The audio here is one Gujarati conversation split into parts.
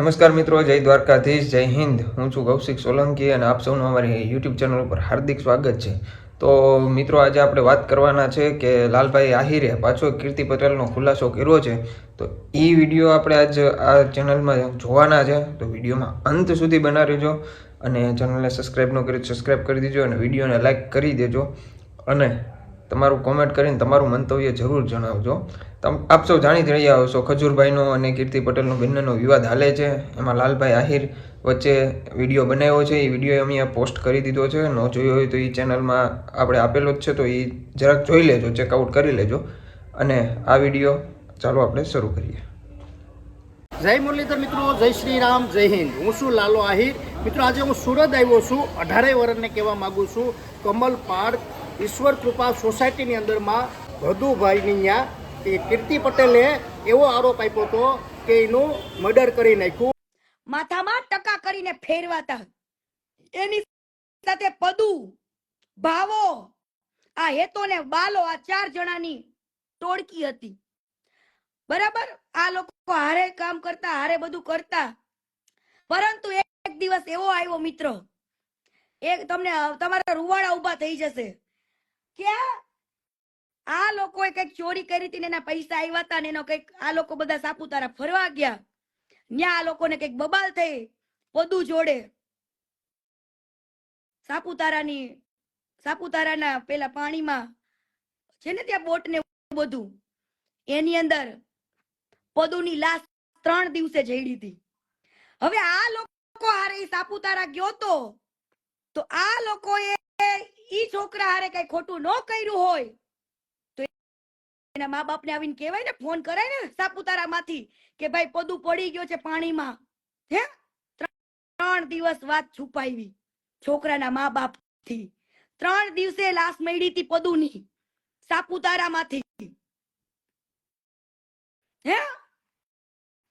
નમસ્કાર મિત્રો, જય દ્વારકાધીશ, જય હિન્દ. હું છું કૌશિક સોલંકી અને આપ સૌનું અમારી યુટ્યુબ ચેનલ ઉપર હાર્દિક સ્વાગત છે. તો મિત્રો, આજે આપણે વાત કરવાના છે કે લાલભાઈ આહિરે પાછો કીર્તિ પટેલનો ખુલાસો કર્યો છે. તો એ વિડીયો આપણે આજ આ ચેનલમાં જોવાના છે. તો વિડીયોમાં અંત સુધી બના રહેજો અને ચેનલને સબસ્ક્રાઈબ ન કરી સબસ્ક્રાઈબ કરી દેજો અને વિડીયોને લાઈક કરી દેજો અને તમારું કોમેન્ટ કરીને તમારું મંતવ્ય જરૂર જણાવજો. આપ સૌ જાણી જ રહ્યા હશો, ખજૂરભાઈનો અને કીર્તિ પટેલનો બંનેનો વિવાદ હાલે છે. એમાં લાલભાઈ આહિર વચ્ચે વિડીયો બનાવ્યો છે. એ વિડીયો અમે પોસ્ટ કરી દીધો છે. ન જોયો હોય તો એ ચેનલમાં આપણે આપેલો જ છે, તો એ જરાક જોઈ લેજો, ચેકઆઉટ કરી લેજો. અને આ વિડીયો ચાલો આપણે શરૂ કરીએ. જય મુરલીધર મિત્રો, જય શ્રી રામ, જય હિન્દ. હું છું લાલો આહિર. મિત્રો, આજે હું સુરત આવ્યો છું. 18 વર્ષને કહેવા માગું છું, કમલ પાર્ક ઈશ્વર કૃપા સોસાયટીની અંદરમાં ભદુભાઈની ત્યાં એ કીર્તિ પટેલે એવો આરોપ આપ્યો હતો કે એનું મર્ડર કરી નાખ્યું. માથામાં ટકા કરીને ફેરવાતા, એની સાથે પદુ, ભાવો, આ હેતો ને બાલો, આ 4 જણાની ટોળકી હતી. બરાબર, આ લોકો હારે કામ કરતા, હારે બધું કરતા. પરંતુ એક દિવસ એવો આવ્યો મિત્રો, એક તમને તમારા રૂવાડા ઉભા થઈ જશે કે આ લોકોએ કઈક ચોરી કરી હતી ને એના પૈસા આવ્યા હતા ને એનો કઈક આ લોકો બધા સાપુતારા ફરવા ગયા. ન્યા આ લોકોને કઈક બબાલ થઈ પદુ જોડે, સાપુતારાના પેલા પાણીમાં છે ને ત્યાં બોટ ને બધું, એની અંદર પદુની લાશ 3 દિવસે જઈડી હતી. હવે આ લોકો હારે સાપુતારા ગયો તો આ લોકોએ ઈ છોકરા હારે કઈ ખોટું ન કર્યું હોય તો એના મા બાપને આવીને કહેવાય ને, ફોન કરાય ને સાપુતારા માંથી કે ભાઈ પદુ પડી ગયો છે પાણીમાં. હે 3 દિવસ વાત છુપાવી છોકરાના મા બાપ થી. 3 દિવસે લાશ મળી હતી પદુની સાપુતારા માંથી. હે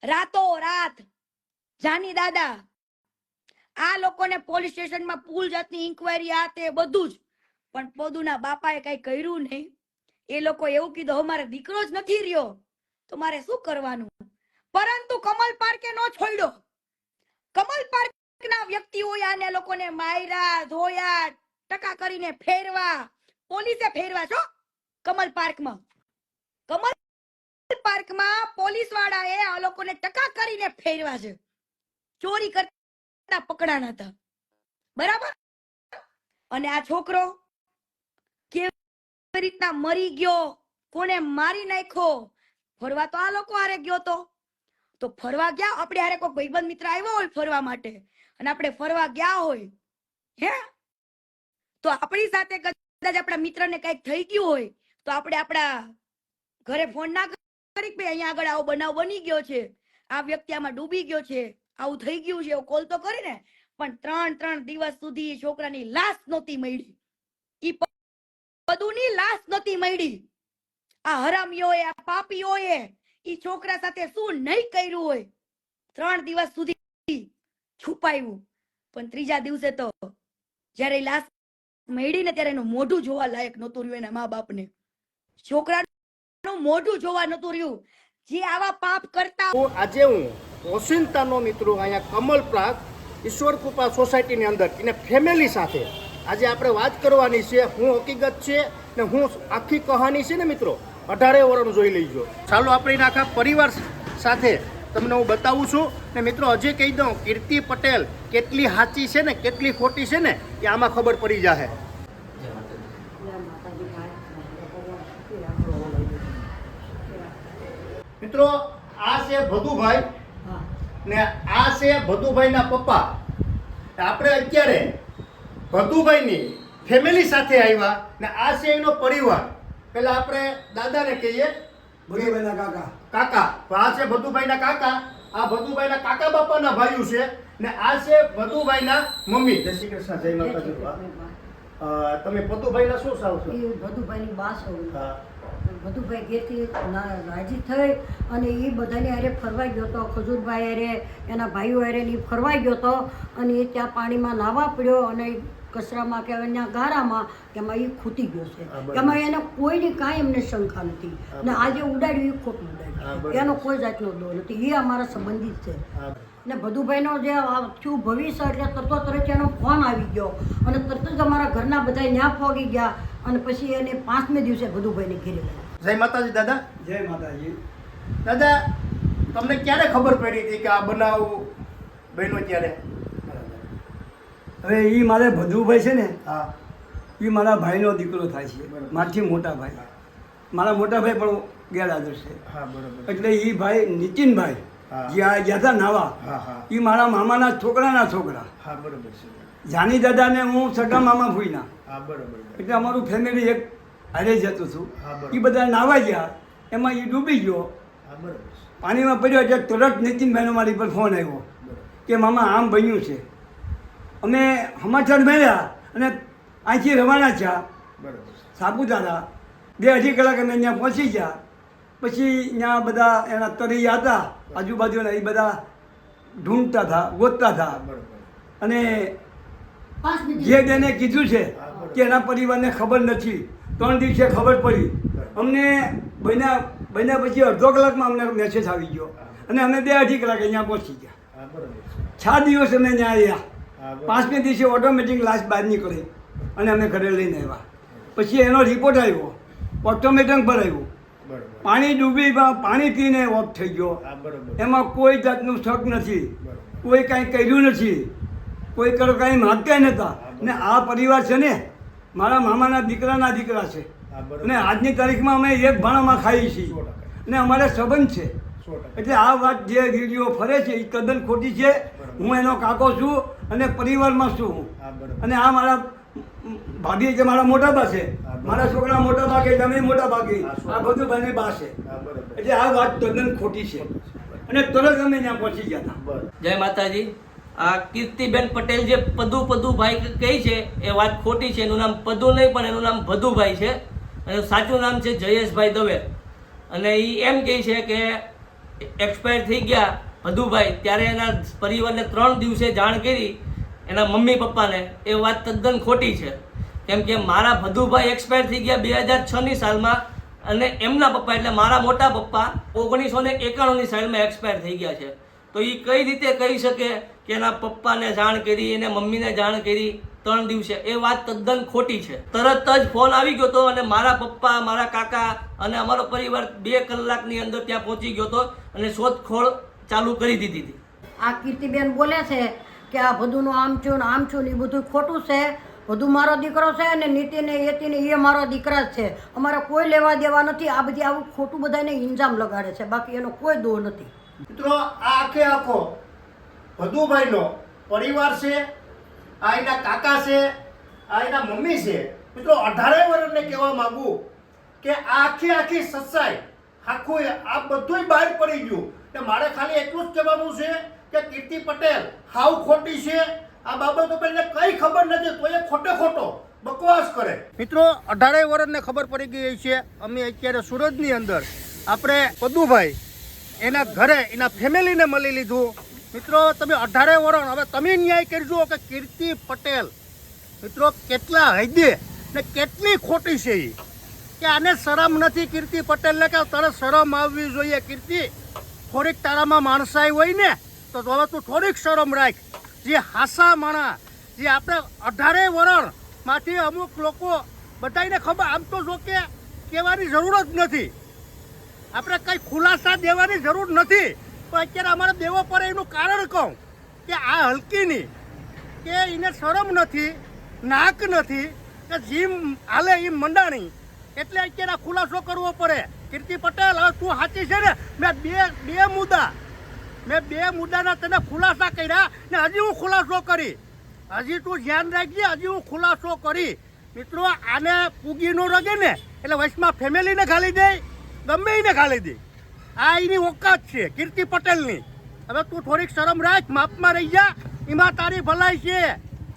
રાતો રાત જાની દાદા આ લોકોને પોલીસ સ્ટેશનમાં પૂલ જાતની ઇન્કવાયરી આ તે બધું જ, પણ પદુના બાપાએ કઈ કર્યું નહીં. એ લોકો એવું કીધું, મારે દીકરો જ નથી રહ્યો તો મારે શું કરવાનું. પરંતુ કમલ પાર્કે નો છોડ્યો. કમલ પાર્કના વ્યક્તિઓએ આને લોકોને માર્યા, ધોયા, ટકા કરીને ફેરવા, પોલીસે ફેરવા છો. કમલ પાર્કમાં પોલીસ વાળાએ આ લોકોને ટકા કરીને ફેરવા છે. ચોરી કરતા પકડાના હતા. બરાબર, અને આ છોકરો કેવી રીતના મરી ગયો, કોને મારી નાખ્યો, ફરવા તો આ લોકો હારે ગયો તો ફરવા ગયા. આપણે હારે કોઈ ભાઈબંધ મિત્ર આવ્યો હોય ફરવા માટે અને આપણે ફરવા ગયા હોય, હે તો આપણી સાથે કદાચ આપણા મિત્રને કઈક થઈ ગયું હોય તો આપણે આપણા ઘરે ફોન ના કરી કે અહીંયા આગળ આવો બનાવ બની ગયો છે, આ વ્યક્તિ આમાં ડૂબી ગયો છે, આવું થઈ ગયું છે, કોલ તો કરીને. પણ 3 દિવસ સુધી છોકરાની લાશ નહોતી મળી. ઈ પદુની લાશ નહોતી મળી. આ હરામીઓએ, આ પાપીઓએ ઈ છોકરા સાથે શું નહીં કર્યું હોય. 3 દિવસ સુધી છુપાયું. પણ 3જા દિવસે તો જયારે લાશ મળી ને ત્યારે એનું મોઢું જોવા લાયક નહોતું રહ્યું. એના મા બાપને છોકરાનું મોઢું જોવા નહોતું રહ્યું. જે આવા પાપ કરતા. આજે હું ઓસિંતાનો મિત્રો અહીંયા કમલ પાર્ક ઈશ્વર કૃપા સોસાયટીની અંદર એને ફેમિલી સાથે આજે આપણે વાત કરવાની છે. હું હકીકત છે ને હું આખી કહાની છે ને મિત્રો 18 વર્ષનું જોઈ લઈજો. ચાલો આપણે એના આખા પરિવાર સાથે તમને હું બતાવું છું. ને મિત્રો હજી કહી દઉં, કીર્તિ પટેલ કેટલી સાચી છે ને કેટલી ખોટી છે ને એ આમાં ખબર પડી જાય. મિત્રો, આ છે ભદુભાઈ ને આ છે ભદુભાઈના પપ્પા. આપણે અત્યારે ભદુભાઈની ફેમિલી સાથે આવ્યા ને આ છે એનો પરિવાર. પેલા આપણે દાદાને કહીએ, ભદુભાઈના કાકા. આ છે ભદુભાઈના કાકા. આ ભદુભાઈના કાકા બાપાના ભાઈઓ છે ને આ છે ભદુભાઈના મમ્મી. જય શ્રી કૃષ્ણ, જય માતાજી. તમે ભદુભાઈના શું સાવ છો? ભદુભાઈની બા છો. ભદુભાઈ ઘેરથી રાજી થઈ અને એ બધાને હારે ફરવા ગયો હતો. ખજૂરભાઈ હારે, એના ભાઈઓ હારે એ ફરવા ગયો હતો અને એ ત્યાં પાણીમાં નાહવા પડ્યો અને કચરામાં કે અહીંયા ગારામાં એમાં એ ખૂટી ગયો છે. એમાં એને કોઈની કાંઈ એમને શંકા નથી ને આજે ઉડાડ્યું એ ખોટું ઉડાડ્યું. એનો કોઈ જાતનો દો નથી. એ અમારા સંબંધિત છે. ને ભદુભાઈનો જે થયું ભવિષ્ય એટલે તરત એનો ફોન આવી ગયો અને તરત જ અમારા ઘરના બધા ન્યા પહોંચી ગયા અને પછી એને 5મે દિવસે ભદુભાઈને ઘેરે ગયા. જય માતાજી દાદા. જય માતાજી. દાદા તમને ક્યારે ખબર પડી હતી કે આ બનાવ બન્યો ત્યારે? હવે એ મારે ભદુભાઈ છે ને, હા એ મારા ભાઈનો દીકરો થાય છે, બરાબર. મારથી મોટા ભાઈ. મારા મોટા ભાઈ પણ ગેરહાજર છે. હા બરોબર. એટલે એ ભાઈ નીતિનભાઈ હા. જે આ ગયા હતા નાવા, હા હા એ મારા મામાના છોકરાના છોકરા. હા બરોબર છે. જાની દાદાને હું સગા મામા ફૂઈના. હા બરોબર. એટલે અમારું ફેમિલી એક હારે જતું હતું. હા, બરાબર. એ બધા નાવા ગયા, એમાં એ ડૂબી ગયો. હા બરોબર છે. પાણીમાં પડ્યો એટલે તરત નીતિનભાઈનો મારી પર ફોન આવ્યો બરોબર. કે મામા આમ બન્યું છે. અમે સમાચાર મળ્યા અને અહીંથી રવાના થયા બરોબર છે. સાપુતારા. 2-2.5 કલાક અમે ત્યાં પહોંચી ગયા. પછી ત્યાં બધા એના તરૈયા હતા આજુબાજુના, એ બધા ઢૂંઢતા હતા, ગોતતા હતા. હા બરોબર. અને 5મી દિવસે જે બેને કીધું છે કે એના પરિવારને ખબર નથી, 3 દિવસે ખબર પડી. અમને બન્યા પછી અડધો કલાકમાં અમને મેસેજ આવી ગયો અને અમે 2-2.5 કલાકે અહીંયા પહોંચી ગયા. હા બરોબર છે. 4 દિવસ અમે ત્યાં આવ્યા. હા બરોબર. 5મે દિવસે ઓટોમેટિક લાશ બહાર નીકળી અને અમે ઘરે લઈને આવ્યા. પછી એનો રિપોર્ટ આવ્યો, ઓટોમેટિક પર આવ્યું. બરોબર. પાણી ડૂબી પાણી પીને ઓફ થઈ ગયો. હા બરોબર. એમાં કોઈ જાતનું શક નથી, બરોબર. કોઈ કાંઈ કર્યું નથી, કોઈ કાંઈ માગતા નહોતા. ને આ પરિવાર છે ને મારા મામાના દીકરાના દીકરા છે. હા બરોબર. અને આજની તારીખમાં અમે એક ભાણામાં ખાઈએ છીએ 100%. ને અમારે સંબંધ છે. 100%. એટલે આ વાત જે વિડીયો ફરે છે એ તદ્દન ખોટી છે. હું એનો કાકો છું અને પરિવારમાં છું હું. હા બરોબર. અને આ મારા ભાભી કે મારા મોટા બા છે, બરાબર. મારા છોકરા મોટા ભાગે, તમે મોટા ભાગે, હા, સો આ બધું ભાઈને બા છે. હા બરોબર. એટલે આ વાત તદ્દન ખોટી છે અને તરત અમે ત્યાં પહોંચી ગયા હતા. બરોબર. જય માતાજી. આ કીર્તિબેન પટેલ જે પદુભાઈ કહી છે એ વાત ખોટી છે. એનું નામ પદુ નહીં પણ એનું નામ ભદુભાઈ છે અને સાચું નામ છે જયેશભાઈ દવે. અને એ એમ કહે છે કે એક્સપાયર થઈ ગયા ભદુભાઈ ત્યારે એના પરિવારને 3 દિવસે જાણ કરી એના મમ્મી પપ્પાને. એ વાત તદ્દન ખોટી છે. કેમ કે મારા ભદુભાઈ એક્સપાયર થઈ ગયા 2006ની સાલમાં અને એમના પપ્પા એટલે મારા મોટા પપ્પા 1991ની સાલમાં એક્સપાયર થઈ ગયા છે. તો એ કઈ રીતે કહી શકે કે એના પપ્પાને જાણ કરી, એને મમ્મીને જાણ કરી 3 દિવસે? એ વાત તદ્દન ખોટી છે. તરત જ ફોન આવી ગયો હતો અને મારા પપ્પા, મારા કાકા અને અમારો પરિવાર 2 કલાકની અંદર ત્યાં પહોંચી ગયો હતો અને શોધખોળ ચાલુ કરી દીધી હતી. આ કીર્તિબેન બોલે છે કે આ બધુંનું આમ છું ને આમ છું ને એ બધું ખોટું છે. બધું મારો દીકરો છે અને નીતિને યતિને એ મારો દીકરા જ છે. અમારે કોઈ લેવા દેવા નથી. આ બધી આવું ખોટું બધાને ઇન્જામ લગાડે છે, બાકી એનો કોઈ દોષ નથી. મિત્રો આ આખે આખો ભદુભાઈનો પરિવાર છે, આ એના કાકા છે, આ એના મમ્મી છે. મિત્રો 18 વર્ષને કહેવા માંગુ કે આ આખી સચ્ચાઈ આખું આ બધુંય બહાર પડી ગયું. કે મારે ખાલી એટલું જ કહેવાનું છે કે કીર્તિ પટેલ હાવ ખોટી છે. આ બાબતો પર એને કઈ ખબર નથી તો એ ખોટો બકવાસ કરે. મિત્રો 18 વર્ષને ખબર પડી ગઈ છે. અમે અત્યારે સુરતની અંદર આપણે પદુભાઈ એના ઘરે એના ફેમિલીને મળી લીધું. મિત્રો તમે 18 વર્ષ હવે તમે ન્યાય કરજો કે કીર્તિ પટેલ મિત્રો કેટલા હૈદે ને કેટલી ખોટી છે એ. કે આને શરમ નથી કીર્તિ પટેલને કે તારે શરમ આવવી જોઈએ. કીર્તિ થોડીક તારામાં માણસાઈ હોય ને તો હવે તું થોડીક શરમ રાખ. જે હાસા માણા જે આપણે 18 વર્ષમાંથી અમુક લોકો બધાને ખબર, આમ તો જો કે કહેવાની જરૂર જ નથી, આપણે કંઈ ખુલાસા દેવાની જરૂર નથી. પણ અત્યારે અમારે દેવો પડે એનું કારણ કહું કે આ હલકીની કે એને શરમ નથી, નાક નથી કે જીમ હાલે એ મંડાણી, એટલે અત્યારે આ ખુલાસો કરવો પડે. કીર્તિ પટેલ હવે તું સાચી છે ને? મેં બે મુદ્દાના તને ખુલાસા કર્યા ને હજી હું ખુલાસો કરી. હજી તું ધ્યાન રાખજે, હજી હું ખુલાસો કરી. મિત્રો આને પૂગી ન રગે ને એટલે વચમાં ફેમિલીને ખાલી દે, ગમે એને ખાલી દે. આ એની ઓકાત છે કીર્તિ પટેલની. હવે તું થોડીક શરમ રાખ, માપમાં રહી જા. એમાં તારી ભલાઈ છે.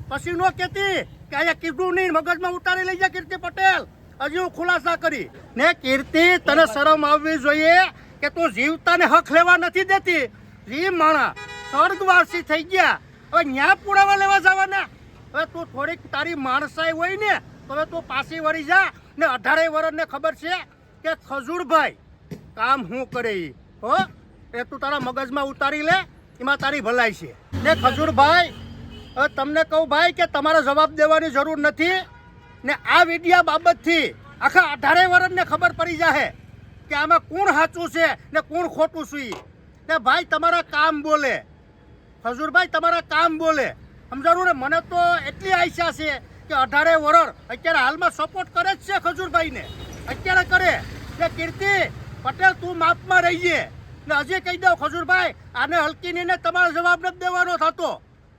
પછી નો કહેતી કે અહીંયા કીધું નહીં, મગજમાં ઉતારી લઈ જા. કીર્તિ પટેલ હજી હું ખુલાસા કરી ને. કીર્તિ તને શરમ આવવી જોઈએ કે તું જીવતાને હક લેવા નથી દેતી. જીવ માણા સ્વર્ગવાસી થઈ ગયા, હવે ન્યા પુરાવા લેવા જવાના. હવે તું થોડીક તારી માણસાઈ હોય ને તો હવે તું પાછી વળી જા. ને 18 વર્ષને ખબર છે કે ખજૂરભાઈ કામ શું કરે હો, એ તું તારા મગજમાં ઉતારી લે. એમાં તારી ભલાઈ છે ને ખજૂરભાઈ હવે તમને કહું ભાઈ કે તમારે જવાબ દેવાની જરૂર નથી ને આ વિડિયા બાબતથી આખા 18 વર્ષને ખબર પડી જાહે કે આમાં કોણ સાચું છે ને કોણ ખોટું છે ને ભાઈ તમારા કામ બોલે ખજૂરભાઈ તમારા કામ બોલે સમજાણું ને મને તો એટલી આશા છે કે 18 વર્ષ અત્યારે હાલમાં સપોર્ટ કરે જ છે ખજૂરભાઈને અત્યારે કરે ને કીર્તિ પટેલ તું માપમાં રહીએ ને હજી કહી દઉં ખજૂરભાઈ આને હલકીને તમારો જવાબ નથી દેવાનો થતો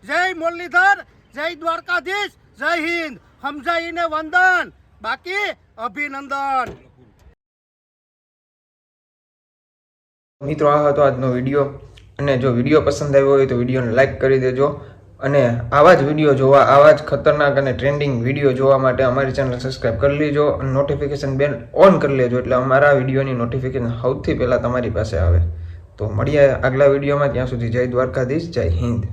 જય મુરલીધર જય દ્વારકાધીશ જય હિન્દ સમજાઈને વંદન બાકી અભિનંદન. મિત્રો આ હતો આજનો વિડીયો અને જો વિડીયો પસંદ આવ્યો હોય તો વિડીયોને લાઈક કરી દેજો અને આવા જ વિડીયો જોવા આવા જ ખતરનાક અને ટ્રેન્ડિંગ વિડીયો જોવા માટે અમારી ચેનલ સબસ્ક્રાઈબ કરી લેજો અને નોટિફિકેશન બેલ ઓન કરી લેજો એટલે અમારા વિડીયોની નોટિફિકેશન સૌથી પહેલાં તમારી પાસે આવે. તો મળીએ આગલા વિડીયોમાં. ત્યાં સુધી જય દ્વારકાધીશ જય હિન્દ.